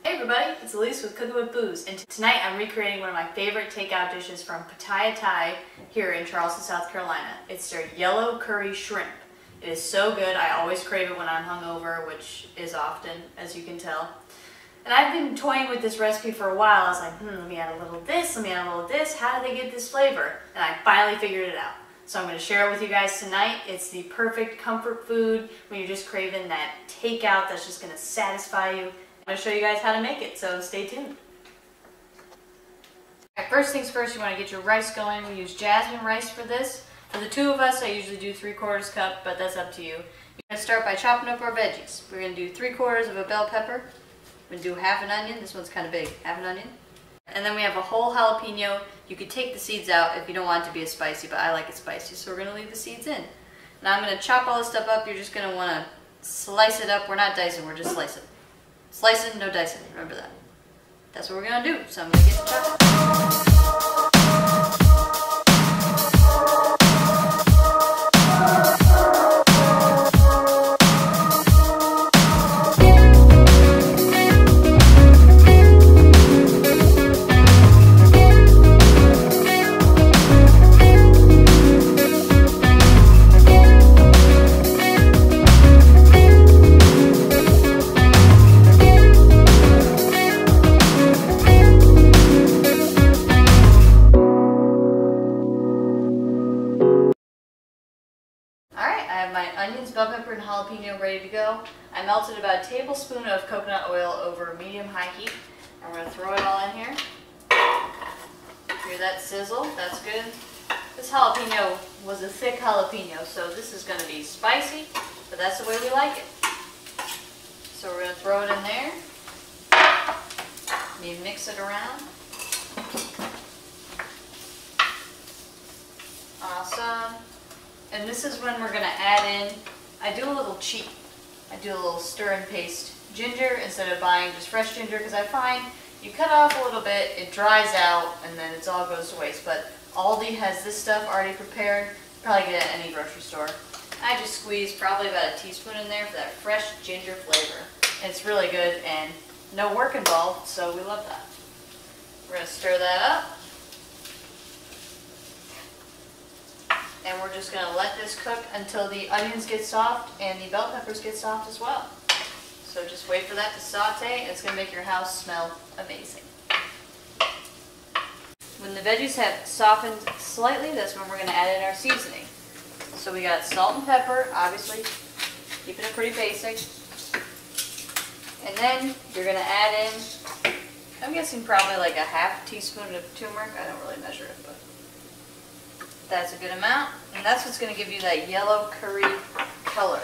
Hey everybody, it's Elise with Cooking with Booze, and tonight I'm recreating one of my favorite takeout dishes from Pattaya Thai here in Charleston, South Carolina. It's their yellow curry shrimp. It is so good. I always crave it when I'm hungover, which is often, as you can tell. And I've been toying with this recipe for a while. I was like, let me add a little of this, let me add a little of this. How do they get this flavor? And I finally figured it out. So I'm going to share it with you guys tonight. It's the perfect comfort food when you're just craving that takeout that's just going to satisfy you. I'm going to show you guys how to make it, so stay tuned. Alright, first things first, you want to get your rice going. We use jasmine rice for this. For the two of us, I usually do 3/4 cup, but that's up to you. You're going to start by chopping up our veggies. We're going to do 3/4 of a bell pepper. We're going to do half an onion. This one's kind of big. Half an onion. And then we have a whole jalapeno. You could take the seeds out if you don't want it to be as spicy, but I like it spicy, so we're going to leave the seeds in. Now I'm going to chop all this stuff up. You're just going to want to slice it up. We're not dicing, we're just slicing. Slicing, no dicing. Remember that. That's what we're going to do. So I'm going to get to chopping. My onions, bell pepper, and jalapeno ready to go. I melted about a tablespoon of coconut oil over medium-high heat. I'm going to throw it all in here. Hear that sizzle? That's good. This jalapeno was a thick jalapeno, so this is going to be spicy, but that's the way we like it. So we're going to throw it in there. You mix it around. Awesome. And this is when we're going to add in, I do a little cheat. I do a little stir and paste ginger instead of buying just fresh ginger, because I find you cut off a little bit, it dries out, and then it all goes to waste. But Aldi has this stuff already prepared. Probably get it at any grocery store. I just squeeze probably about a teaspoon in there for that fresh ginger flavor. And it's really good and no work involved, so we love that. We're going to stir that up. And we're just going to let this cook until the onions get soft and the bell peppers get soft as well. So just wait for that to saute, and it's going to make your house smell amazing. When the veggies have softened slightly, that's when we're going to add in our seasoning. So we got salt and pepper, obviously, keeping it pretty basic. And then you're going to add in, I'm guessing probably like a half teaspoon of turmeric. I don't really measure it, but that's a good amount, and that's what's going to give you that yellow curry color.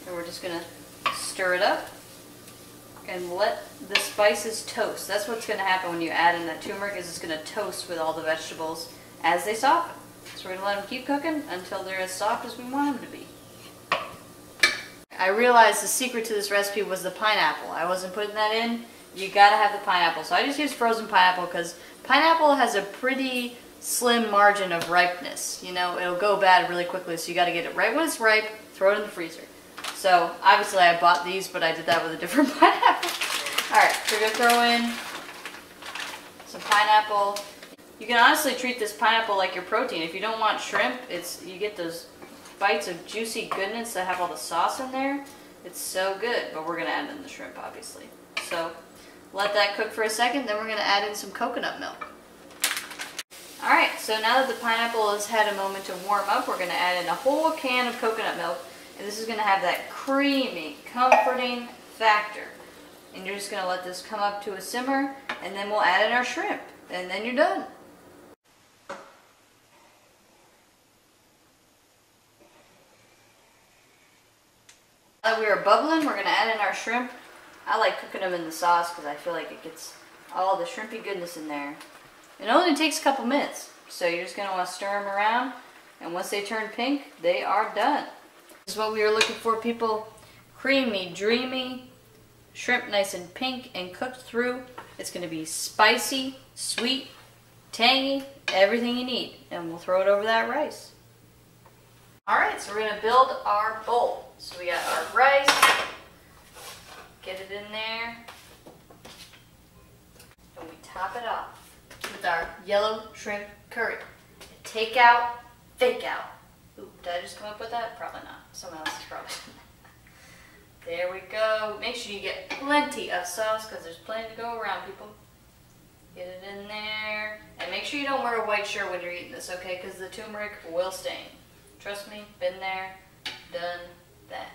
And we're just going to stir it up and let the spices toast. That's what's going to happen when you add in that turmeric, is it's going to toast with all the vegetables as they soften. So we're going to let them keep cooking until they're as soft as we want them to be. I realized the secret to this recipe was the pineapple. I wasn't putting that in. You got to have the pineapple. So I just use frozen pineapple because pineapple has a pretty slim margin of ripeness. You know, it'll go bad really quickly, so you got to get it right when it's ripe, throw it in the freezer. So obviously I bought these, but I did that with a different pineapple. Alright, so we're going to throw in some pineapple. You can honestly treat this pineapple like your protein. If you don't want shrimp, you get those bites of juicy goodness that have all the sauce in there. It's so good, but we're going to add in the shrimp, obviously. So let that cook for a second, then we're going to add in some coconut milk. Alright, so now that the pineapple has had a moment to warm up, we're going to add in a whole can of coconut milk. And this is going to have that creamy, comforting factor. And you're just going to let this come up to a simmer, and then we'll add in our shrimp. And then you're done. Now that we are bubbling, we're going to add in our shrimp. I like cooking them in the sauce because I feel like it gets all the shrimpy goodness in there. It only takes a couple minutes, so you're just going to want to stir them around, and once they turn pink, they are done. This is what we were looking for, people. Creamy, dreamy, shrimp nice and pink and cooked through. It's going to be spicy, sweet, tangy, everything you need, and we'll throw it over that rice. Alright, so we're going to build our bowl. So we got our rice, get it in there. top it off with our yellow shrimp curry. Takeout, fake out. Ooh, did I just come up with that? Probably not. Someone else is probably. There we go. Make sure you get plenty of sauce because there's plenty to go around, people. Get it in there. And make sure you don't wear a white shirt when you're eating this, okay? Because the turmeric will stain. Trust me, been there, done that.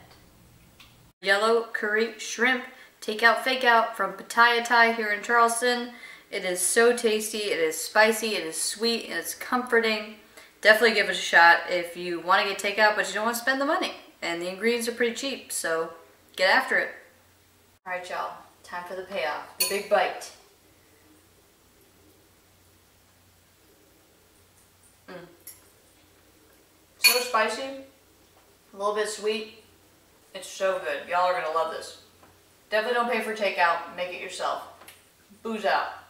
Yellow curry shrimp, takeout, fake out from Pattaya Thai here in Charleston. It is so tasty, it is spicy, it is sweet, and it's comforting. Definitely give it a shot if you want to get takeout, but you don't want to spend the money. And the ingredients are pretty cheap, so get after it. Alright y'all, time for the payoff, the big bite. So spicy, a little bit sweet. It's so good. Y'all are going to love this. Definitely don't pay for takeout. Make it yourself. Booze out.